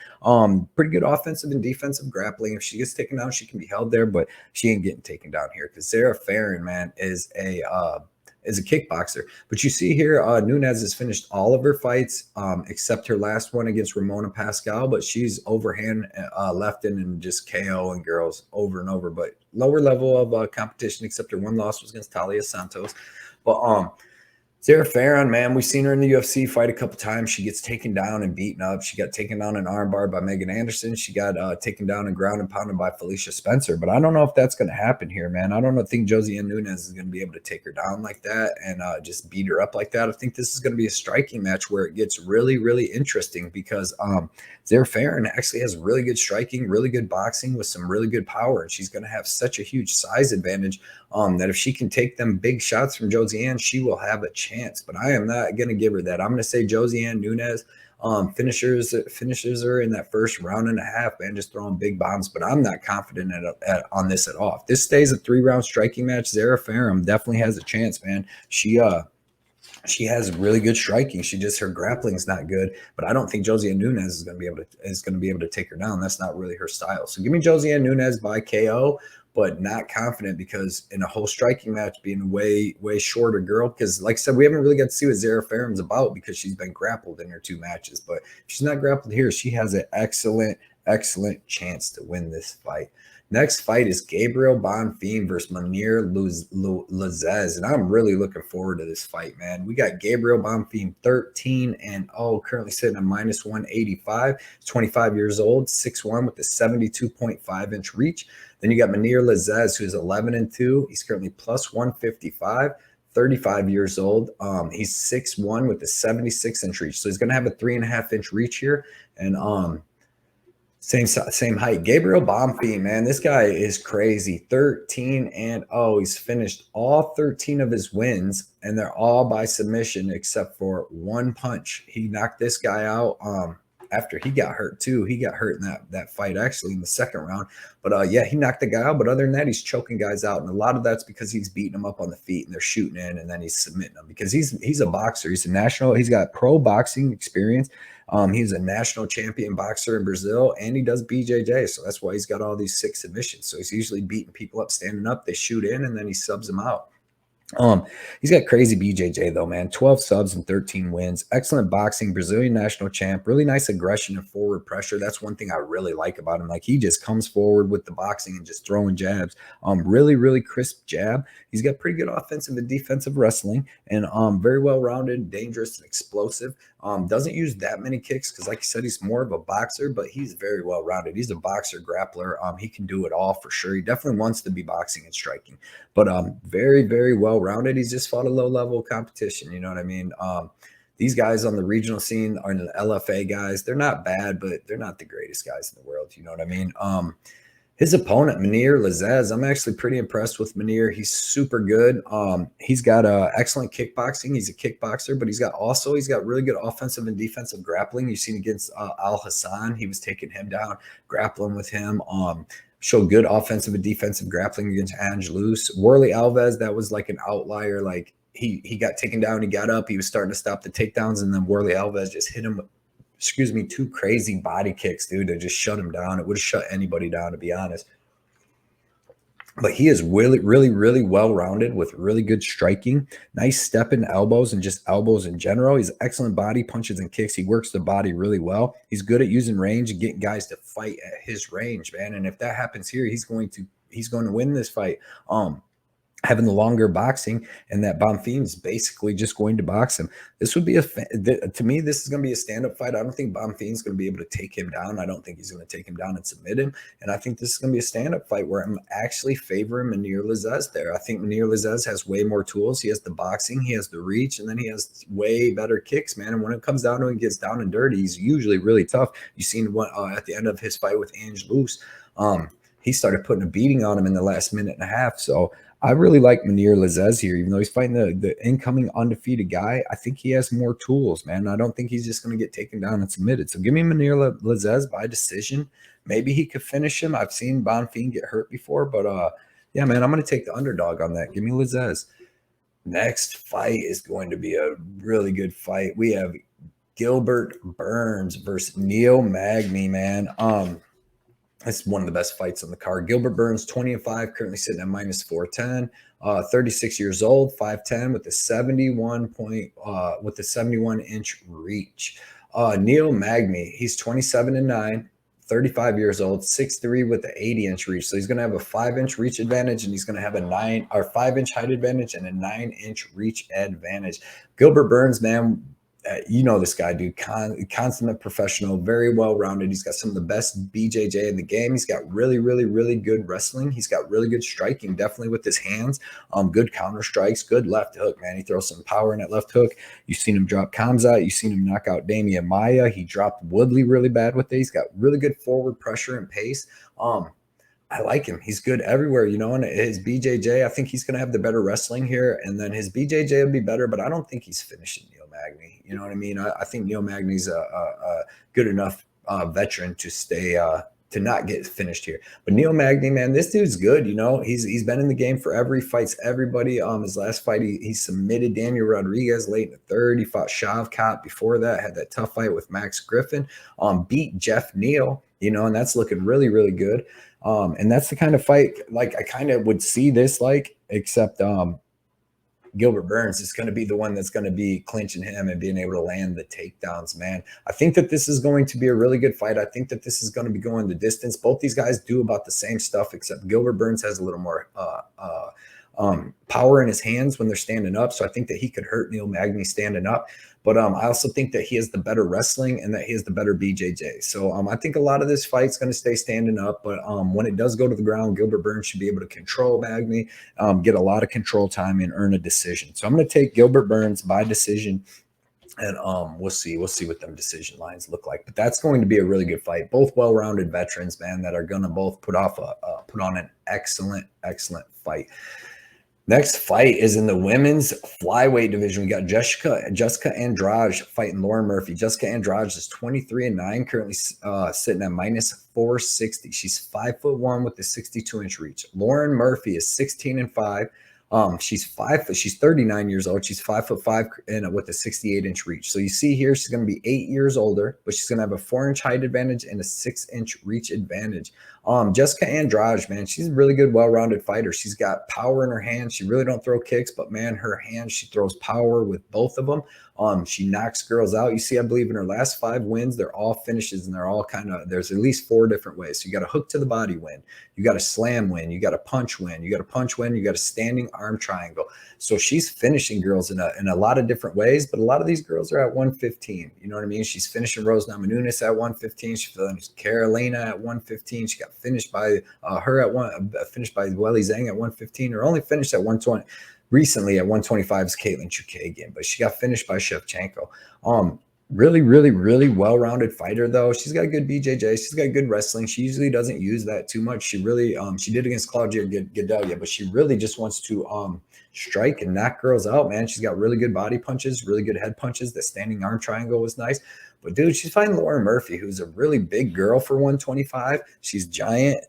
Pretty good offensive and defensive grappling. If she gets taken down, she can be held there, but she ain't getting taken down here because Zarah Fairn, man, is a kickboxer. But you see here, Nunes has finished all of her fights except her last one against Ramona Pascal, but she's overhand left in and just KOing girls over and over. But lower level of competition, except her one loss was against Talia Santos. But Zarah Fairn, man, we've seen her in the UFC fight a couple times. She gets taken down and beaten up. She got taken down in armbar by Megan Anderson. She got taken down and ground and pounded by Felicia Spencer. But I don't know if that's going to happen here, man. I don't think Josiane Nunes is going to be able to take her down like that and just beat her up like that. I think this is going to be a striking match where it gets really, really interesting because Zarah Fairn actually has really good striking, really good boxing with some really good power. And she's going to have such a huge size advantage that if she can take them big shots from Josiane, she will have a chance. But I am not going to give her that. I'm going to say Josiane Nunes finishes her in that first round and a half, man, just throwing big bombs. But I'm not confident on this at all. If this stays a 3-round striking match, Zarah Fairn definitely has a chance, man. She has really good striking. Her grappling's not good, but I don't think Josiane Nunes is going to be able to take her down. That's not really her style. So give me Josiane Nunes by KO, but not confident because in a whole striking match, being a way shorter girl, because like I said, we haven't really got to see what Zarah Fairn's about because she's been grappled in her 2 matches. But if she's not grappled here, she has an excellent chance to win this fight. Next fight is Gabriel Bonfim versus Mounir Lacerda, and I'm really looking forward to this fight, man. We got Gabriel Bonfim 13-0, currently sitting at minus 185. He's 25 years old, 6'1", with a 72.5-inch reach. Then you got Mounir Lacerda, who's 11-2. He's currently plus 155. 35 years old. He's 6'1" with a 76-inch reach. So he's going to have a 3.5-inch reach here. And same height. Gabriel Bonfim, man, this guy is crazy. 13-0. He's finished all 13 of his wins, and they're all by submission except for one punch. He knocked this guy out after he got hurt too. He got hurt in that fight actually in the second round. But yeah, he knocked the guy out. But other than that, he's choking guys out, and a lot of that's because he's beating them up on the feet and they're shooting in, and then he's submitting them because he's a boxer. He's got pro boxing experience. He's a national champion boxer in Brazil, and he does BJJ. So that's why he's got all these 6 submissions. So he's usually beating people up, standing up. They shoot in, and then he subs them out. He's got crazy BJJ though, man. 12 subs and 13 wins. Excellent boxing, Brazilian national champ. Really nice aggression and forward pressure. That's one thing I really like about him. Like, he just comes forward with the boxing and just throwing jabs. Really, really crisp jab. He's got pretty good offensive and defensive wrestling, and very well-rounded, dangerous, and explosive. Doesn't use that many kicks because, like I said, he's more of a boxer, but he's very well-rounded. He's a boxer, grappler. He can do it all for sure. He definitely wants to be boxing and striking, but very, very well-rounded. He's just fought a low-level competition. You know what I mean? These guys on the regional scene are the LFA guys. They're not bad, but they're not the greatest guys in the world. You know what I mean? His opponent, Mounir Lacerda, I'm actually pretty impressed with Mounir. He's super good. He's got excellent kickboxing. He's a kickboxer, but he's got really good offensive and defensive grappling. You've seen against Al Hassan, he was taking him down, grappling with him. Showed good offensive and defensive grappling against Angelus. Warlley Alves, that was like an outlier. Like, he got taken down, he got up, he was starting to stop the takedowns, and then Warlley Alves just hit him, 2 crazy body kicks, dude, to just shut him down. It would have shut anybody down, to be honest. But he is really, really, really well-rounded with really good striking, nice step-in elbows and just elbows in general. He's excellent body punches and kicks. He works the body really well. He's good at using range and getting guys to fight at his range, man. And if that happens here, he's going to win this fight. having the longer boxing, and that Bonfim is basically just going to box him. This would be to me, this is going to be a stand-up fight. I don't think Bonfim's going to be able to take him down. I don't think he's going to take him down and submit him. And I think this is going to be a stand-up fight where I'm actually favoring Mounir Lacerda there. I think Mounir Lacerda has way more tools. He has the boxing, he has the reach, and then he has way better kicks, man. And when it comes down to it, he gets down and dirty, he's usually really tough. You've seen what at the end of his fight with Ange Loose, he started putting a beating on him in the last minute and a half. So I really like Mounir Lacerda here, even though he's fighting the incoming undefeated guy. I think he has more tools, man. I don't think he's just going to get taken down and submitted. So give me Mounir Lacerda by decision. Maybe he could finish him. I've seen Bonfim get hurt before, but yeah, man, I'm going to take the underdog on that. Give me Lacerda. Next fight is going to be a really good fight. We have Gilbert Burns versus Neil Magny, man. It's one of the best fights on the card. Gilbert Burns, 20-5, currently sitting at minus 410. 36 years old, 5'10", with a 71-inch reach. Neil Magny, he's 27-9, 35 years old, 6'3", with the 80-inch reach. So he's going to have a 5-inch reach advantage, and he's going to have a 5-inch height advantage and a 9-inch reach advantage. Gilbert Burns, man. You know this guy, dude. Consummate professional, very well-rounded. He's got some of the best BJJ in the game. He's got really, really, really good wrestling. He's got really good striking, definitely with his hands. Good counter strikes, good left hook, man. He throws some power in that left hook. You've seen him drop Kamzat. You've seen him knock out Damian Maia. He dropped Woodley really bad with it. He's got really good forward pressure and pace. I like him. He's good everywhere, you know, and his BJJ, I think he's going to have the better wrestling here, and then his BJJ will be better, but I don't think he's finishing Neil Magny. You know what I mean? I think Neil Magny's a good enough veteran to stay to not get finished here. But Neil Magny, man, this dude's good. You know, he's been in the game forever. He fights everybody. His last fight, he submitted Daniel Rodrigues late in the third. He fought Shavkat before that, had that tough fight with Max Griffin. Beat Jeff Neal, you know, and that's looking really, really good. And that's the kind of fight like I kind of would see this like, except Gilbert Burns is going to be the one that's going to be clinching him and being able to land the takedowns, man. I think that this is going to be a really good fight. I think that this is going to be going the distance. Both these guys do about the same stuff, except Gilbert Burns has a little more power in his hands when they're standing up. So I think that he could hurt Neil Magny standing up. But I also think that he has the better wrestling and that he has the better BJJ. So I think a lot of this fight's going to stay standing up. But when it does go to the ground, Gilbert Burns should be able to control Magny, get a lot of control time, and earn a decision. So I'm going to take Gilbert Burns by decision. And we'll see what them decision lines look like. But that's going to be a really good fight. Both well-rounded veterans, man, that are going to both put on an excellent fight. Next fight is in the women's flyweight division. We got Jessica Andrade fighting Lauren Murphy. Jessica Andrade is 23-9, currently sitting at minus 460. She's 5'1" with the 62-inch reach. Lauren Murphy is 16-5. She's 39 years old. She's 5'5" and with a 68-inch reach. So you see here, she's going to be 8 years older, but she's going to have a 4-inch height advantage and a 6-inch reach advantage. Jessica Andrade, man, she's a really good, well-rounded fighter. She's got power in her hands. She really don't throw kicks, but man, her hands, she throws power with both of them. She knocks girls out. You see, I believe in her last 5 wins, they're all finishes, and they're all there's at least 4 different ways. So you got a hook to the body win. You got a slam win. You got a punch win. You got a punch win. You got a standing arm triangle. So she's finishing girls in a lot of different ways, but a lot of these girls are at 115. You know what I mean? She's finishing Rose Namajunas at 115. She finished Carolina at 115. She got finished by finished by Weili Zhang at 115, or only finished at 120. Recently at 125 is Caitlin Chukagian, but she got finished by Shevchenko. Really, really, really well-rounded fighter, though. She's got good BJJ. She's got good wrestling. She usually doesn't use that too much. She really, she did against Claudia Gadelia, but she really just wants to strike and knock girls out, man. She's got really good body punches, really good head punches. The standing arm triangle was nice. But, dude, she's fighting Lauren Murphy, who's a really big girl for 125. She's giant.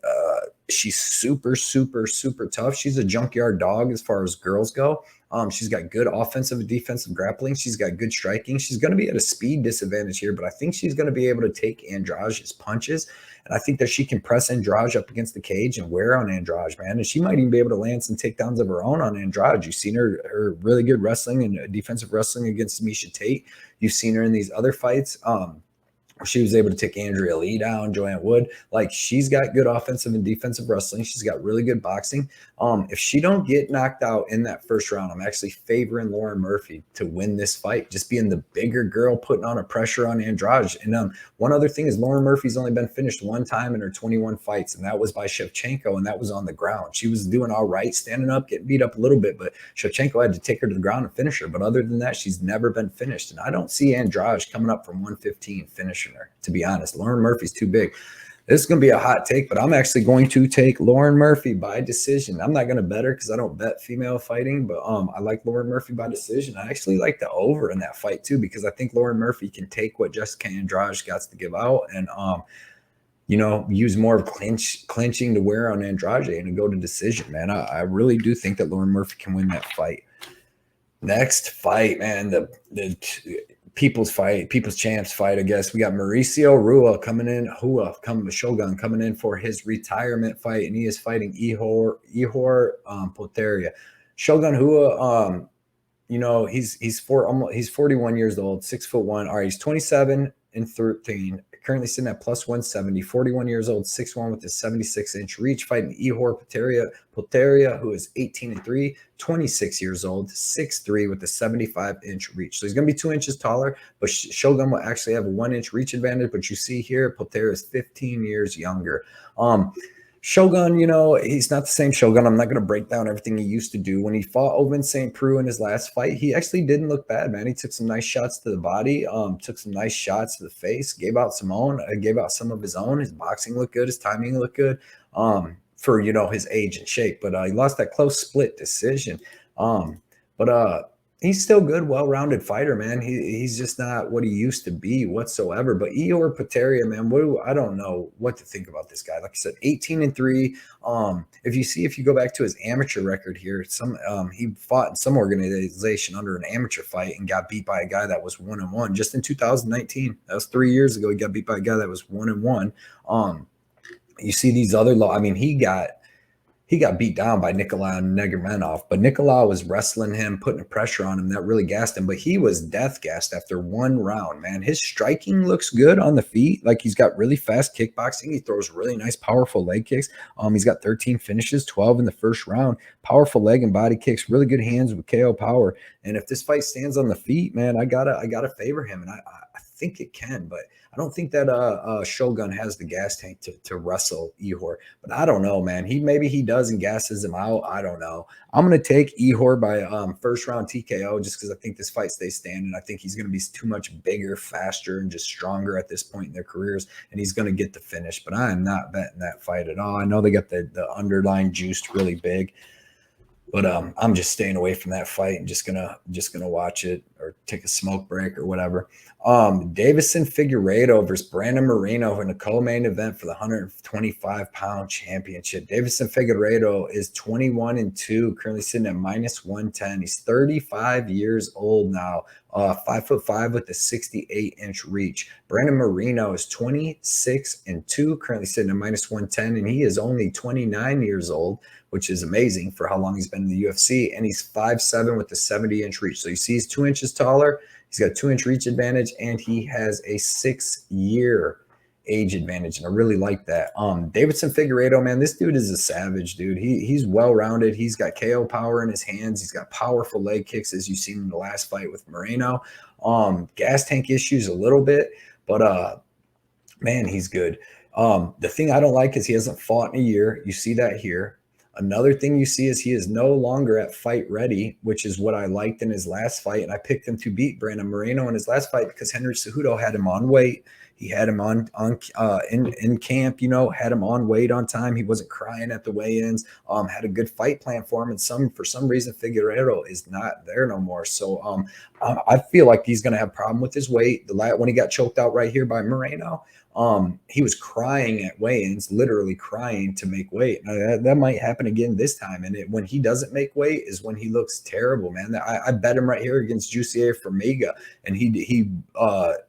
She's super, super, super tough. She's a junkyard dog as far as girls go. She's got good offensive and defensive grappling. She's got good striking. She's going to be at a speed disadvantage here, but I think she's going to be able to take Andrade's punches. And I think that she can press Andrade up against the cage and wear on Andrade, man. And she might even be able to land some takedowns of her own on Andrade. You've seen her really good wrestling and defensive wrestling against Misha Tate. You've seen her in these other fights. She was able to take Andrea Lee down, Joanne Wood. Like, she's got good offensive and defensive wrestling. She's got really good boxing. If she don't get knocked out in that first round, I'm actually favoring Lauren Murphy to win this fight, just being the bigger girl, putting on a pressure on Andrade. And one other thing is Lauren Murphy's only been finished one time in her 21 fights, and that was by Shevchenko, and that was on the ground. She was doing all right, standing up, getting beat up a little bit, but Shevchenko had to take her to the ground and finish her. But other than that, she's never been finished. And I don't see Andrade coming up from 115 finishing her, to be honest. Lauren Murphy's too big. This is going to be a hot take, but I'm actually going to take Lauren Murphy by decision. I'm not going to bet her because I don't bet female fighting, but I like Lauren Murphy by decision. I actually like the over in that fight too, because I think Lauren Murphy can take what Jessica Andrade got to give out and use more of clinching to wear on Andrade and go to decision, man. I really do think that Lauren Murphy can win that fight. Next fight, man, the people's champs fight, I guess. We got Mauricio Rua coming in, Shogun coming in for his retirement fight, and he is fighting Ihor Potieria. Shogun Rua, he's 41 years old, 6'1". All right, he's 27 and 13. Currently sitting at plus 170, 41 years old, 6'1" with a 76-inch reach, fighting Ihor Potieria, who is 18 and 3, 26 years old, 6'3" with a 75-inch reach. So he's going to be 2 inches taller, but Shogun will actually have a 1-inch reach advantage. But you see here, Potieria is 15 years younger. Shogun, he's not the same Shogun. I'm not going to break down everything he used to do. When he fought Ovince St. Preux in his last fight, he actually didn't look bad, man. He took some nice shots to the body, took some nice shots to the face, gave out some of his own. His boxing looked good. His timing looked good for, his age and shape. But he lost that close split decision. He's still good, well-rounded fighter, man. He's just not what he used to be whatsoever. But Ihor Potieria, man, I don't know what to think about this guy. Like I said, 18 and 3. If you go back to his amateur record here, he fought in some organization under an amateur fight and got beat by a guy that was 1-1 just in 2019. That was 3 years ago. He got beat by a guy that was 1-1. You see these other he got beat down by Nicolas Negermanov, but Nicolas was wrestling him, putting pressure on him. That really gassed him, but he was death gassed after one round, man. His striking looks good on the feet. Like, he's got really fast kickboxing. He throws really nice, powerful leg kicks. He's got 13 finishes, 12 in the first round. Powerful leg and body kicks, really good hands with KO power. And if this fight stands on the feet, man, I gotta favor him. And I think it can, but I don't think that Shogun has the gas tank to wrestle Ihor. But I don't know, man. Maybe he does and gasses him out. I don't know. I'm going to take Ihor by first round TKO just because I think this fight stays standing. I think he's going to be too much bigger, faster, and just stronger at this point in their careers, and he's going to get the finish. But I am not betting that fight at all. I know they got the underlying juiced really big. But I'm just staying away from that fight and just gonna watch it or take a smoke break or whatever. Davison Figueiredo versus Brandon Moreno in a co-main event for the 125-pound championship. Davison Figueiredo is 21 and 2, currently sitting at minus 110. He's 35 years old now, 5'5" with a 68-inch reach. Brandon Moreno is 26 and 2, currently sitting at minus 110, and he is only 29 years old, which is amazing for how long he's been in the UFC. And he's 5'7" with a 70-inch reach. So you see he's 2 inches taller. He's got 2-inch reach advantage, and he has a 6-year age advantage. And I really like that. Davison Figueiredo, man, this dude is a savage, dude. He's well-rounded. He's got KO power in his hands. He's got powerful leg kicks, as you've seen in the last fight with Moreno. Gas tank issues a little bit, but man, he's good. The thing I don't like is he hasn't fought in a year. You see that here. Another thing you see is he is no longer at fight ready, which is what I liked in his last fight. And I picked him to beat Brandon Moreno in his last fight because Henry Cejudo had him on weight. He had him in camp, had him on weight on time. He wasn't crying at the weigh-ins, had a good fight plan for him. And for some reason, Figueiredo is not there no more. So I feel like he's going to have a problem with his weight. When he got choked out right here by Moreno, he was crying at weigh-ins, literally crying to make weight. That might happen again this time. And when he doesn't make weight is when he looks terrible, man. I bet him right here against Jussier Formiga, and he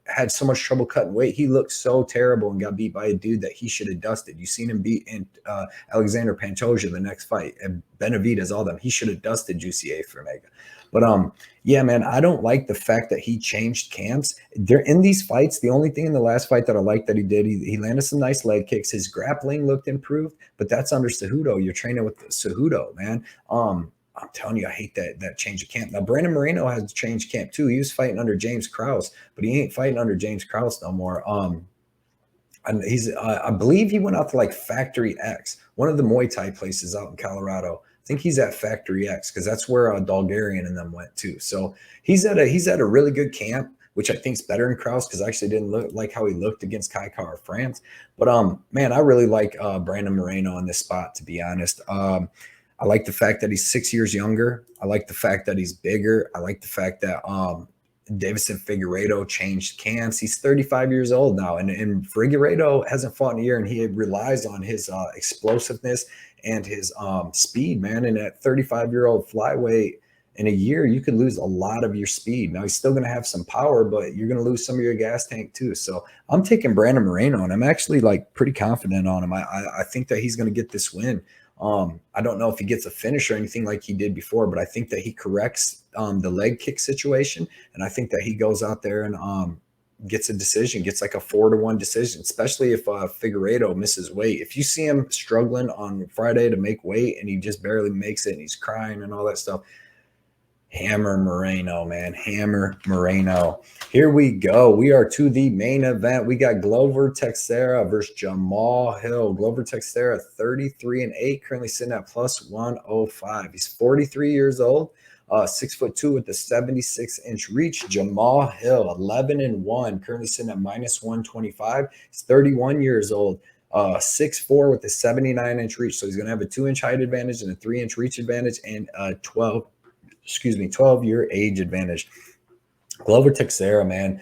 had so much trouble cutting weight. He looked so terrible and got beat by a dude that he should have dusted. You seen him beat Alexander Pantoja the next fight. Benavidez, all them. He should have dusted Jussier for Mega. But yeah, man, I don't like the fact that he changed camps. They're in these fights. The only thing in the last fight that I like that he did, he landed some nice leg kicks. His grappling looked improved, but that's under Cejudo. You're training with Cejudo, man. I'm telling you, I hate that change of camp. Now, Brandon Moreno has to change camp too. He was fighting under James Krause, but he ain't fighting under James Krause no more. And he's, I believe he went out to like Factory X, one of the Muay Thai places out in Colorado. I think he's at Factory X because that's where Dalgarian and them went too. So he's at a really good camp, which I think is better than Krause because I actually didn't look like how he looked against Kai Kara France. But man, I really like Brandon Moreno on this spot, to be honest. I like the fact that he's 6 years younger. I like the fact that he's bigger. I like the fact that Davison Figueiredo changed camps. He's 35 years old now, and Figueiredo hasn't fought in a year, and he relies on his explosiveness and his speed, man. And at 35-year-old flyweight, in a year, you could lose a lot of your speed. Now, he's still going to have some power, but you're going to lose some of your gas tank too. So I'm taking Brandon Moreno, and I'm actually like pretty confident on him. I think that he's going to get this win. I don't know if he gets a finish or anything like he did before, but I think that he corrects the leg kick situation. And I think that he goes out there and gets a decision, gets like a 4-1 decision, especially if Figueiredo misses weight. If you see him struggling on Friday to make weight and he just barely makes it and he's crying and all that stuff, hammer Moreno, man. Hammer Moreno. Here we go. We are to the main event. We got Glover Teixeira versus Jamal Hill. Glover Teixeira, 33-8, currently sitting at plus 105. He's 43 years old, 6'2" with the 76-inch reach. Jamal Hill, 11-1, currently sitting at minus 125. He's 31 years old. 6'4" with the 79-inch reach. So he's going to have a 2-inch height advantage and a 3-inch reach advantage and a 12-year age advantage. Glover Teixeira, man,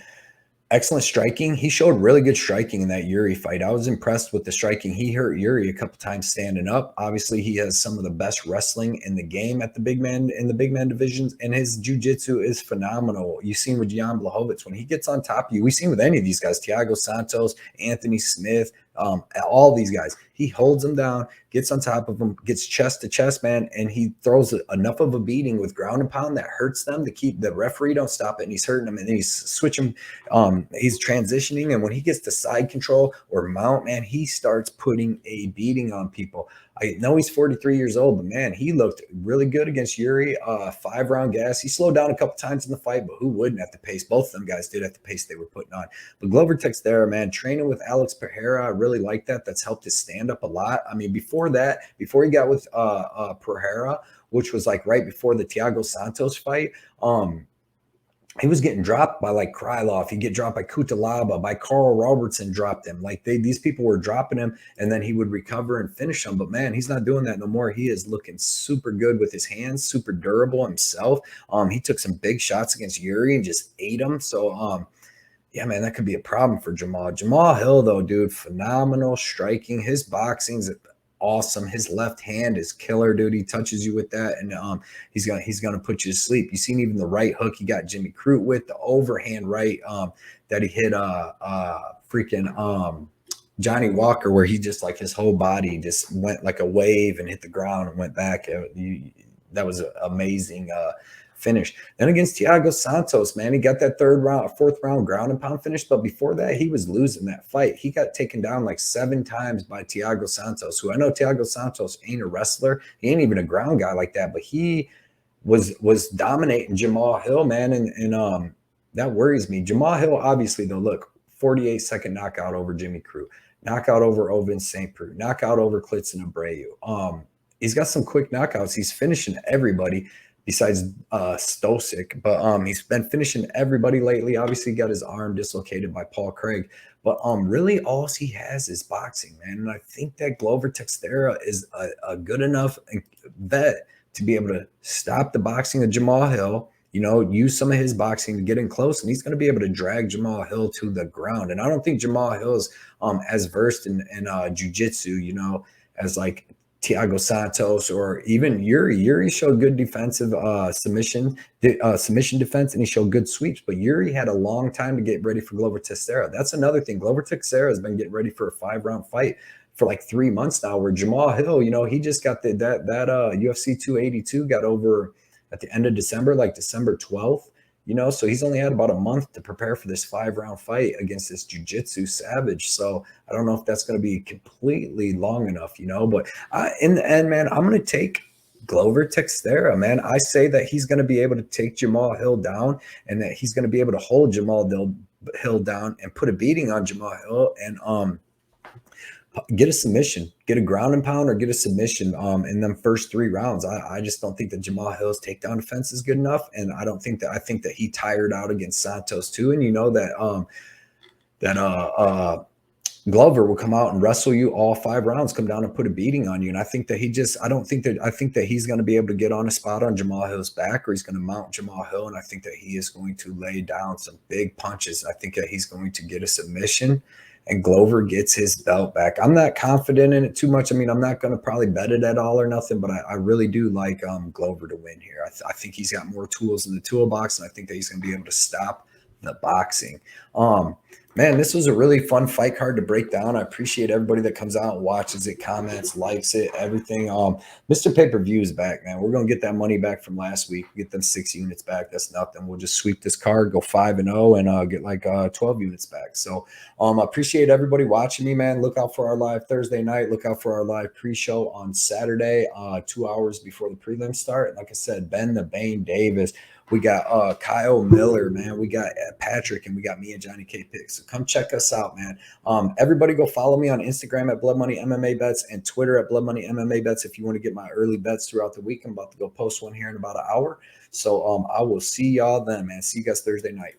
excellent striking. He showed really good striking in that Yuri fight. I was impressed with the striking. He hurt Yuri a couple times standing up. Obviously, he has some of the best wrestling in the game at the big man divisions, and his jiu-jitsu is phenomenal. You've seen with Jan Blachowicz, when he gets on top of you, we've seen with any of these guys, Thiago Santos, Anthony Smith, all these guys, he holds them down, gets on top of them, gets chest to chest, man, and he throws enough of a beating with ground and pound that hurts them to keep the referee don't stop it, and he's hurting them, and then he's switching, he's transitioning, and when he gets to side control or mount, man, he starts putting a beating on people. I know he's 43 years old, but man, he looked really good against Yuri. 5-round gas. He slowed down a couple times in the fight, but who wouldn't at the pace? Both of them guys did at the pace they were putting on. But Glover Teixeira, man, training with Alex Pereira, I really like that. That's helped his stand up a lot. I mean, before that, before he got with Pereira, which was like right before the Thiago Santos fight, he was getting dropped by like Krylov. He'd get dropped by Kutalaba, by Carl Robertson dropped him. Like these people were dropping him, and then he would recover and finish them. But man, he's not doing that no more. He is looking super good with his hands, super durable himself. He took some big shots against Yuri and just ate him. So yeah, man, that could be a problem for Jamal. Jamal Hill, though, dude, phenomenal striking. His boxing's awesome. His left hand is killer, dude. He touches you with that, and he's gonna put you to sleep. You seen even the right hook he got Jimmy Crute with, the overhand right that he hit freaking Johnny Walker, where he just like his whole body just went like a wave and hit the ground and went back. That was an amazing finish. Then against Thiago Santos, man, he got that fourth round ground and pound finish. But before that, he was losing that fight. He got taken down like 7 times by Thiago Santos, who I know Thiago Santos ain't a wrestler. He ain't even a ground guy like that, but he was dominating Jamal Hill, man. And that worries me. Jamal Hill, obviously, though, look, 48-second knockout over Jimmy Crute, knockout over Ovince St. Preux, knockout over Klidson Abreu. He's got some quick knockouts. He's finishing everybody besides Stosic, but he's been finishing everybody lately. Obviously, he got his arm dislocated by Paul Craig, but really all he has is boxing, man. And I think that Glover Teixeira is a good enough vet to be able to stop the boxing of Jamal Hill, you know, use some of his boxing to get in close, and he's going to be able to drag Jamal Hill to the ground. And I don't think Jamal Hill's as versed in jiu-jitsu, you know, as like Thiago Santos or even Yuri. Yuri showed good defensive submission defense, and he showed good sweeps. But Yuri had a long time to get ready for Glover Teixeira. That's another thing. Glover Teixeira has been getting ready for a 5-round fight for like 3 months now, where Jamal Hill, you know, he just got that UFC 282 got over at the end of December, like December 12th, you know, so he's only had about a month to prepare for this 5-round fight against this jiu-jitsu savage. So I don't know if that's going to be completely long enough, you know, but in the end, man, I'm going to take Glover Teixeira, man. I say that he's going to be able to take Jamal Hill down, and that he's going to be able to hold Jamal Hill down and put a beating on Jamal Hill, and get a submission, get a ground and pound, or get a submission in them first 3 rounds. I just don't think that Jamal Hill's takedown defense is good enough, and I think that he tired out against Santos too. And you know that Glover will come out and wrestle you all 5 rounds, come down and put a beating on you. And I think that I think that he's going to be able to get on a spot on Jamal Hill's back, or he's going to mount Jamal Hill. And I think that he is going to lay down some big punches. I think that he's going to get a submission, and Glover gets his belt back. I'm not confident in it too much. I mean, I'm not going to probably bet it at all or nothing, but I really do like Glover to win here. I think he's got more tools in the toolbox, and I think that he's going to be able to stop the boxing. Man, this was a really fun fight card to break down. I appreciate everybody that comes out and watches it, comments, likes it, everything. Mr. Pay-Per-View is back, man. We're going to get that money back from last week. Get them 6 units back. That's nothing. We'll just sweep this card, go 5-0, and get like 12 units back. So I appreciate everybody watching me, man. Look out for our live Thursday night. Look out for our live pre-show on Saturday, 2 hours before the prelims start. Like I said, Ben the Bane Davis. We got Kyle Miller, man. We got Patrick, and we got me and Johnny K Picks. So come check us out, man. Everybody go follow me on Instagram at Blood Money MMA Bets and Twitter at Blood Money MMA Bets if you want to get my early bets throughout the week. I'm about to go post one here in about an hour. So I will see y'all then, man. See you guys Thursday night.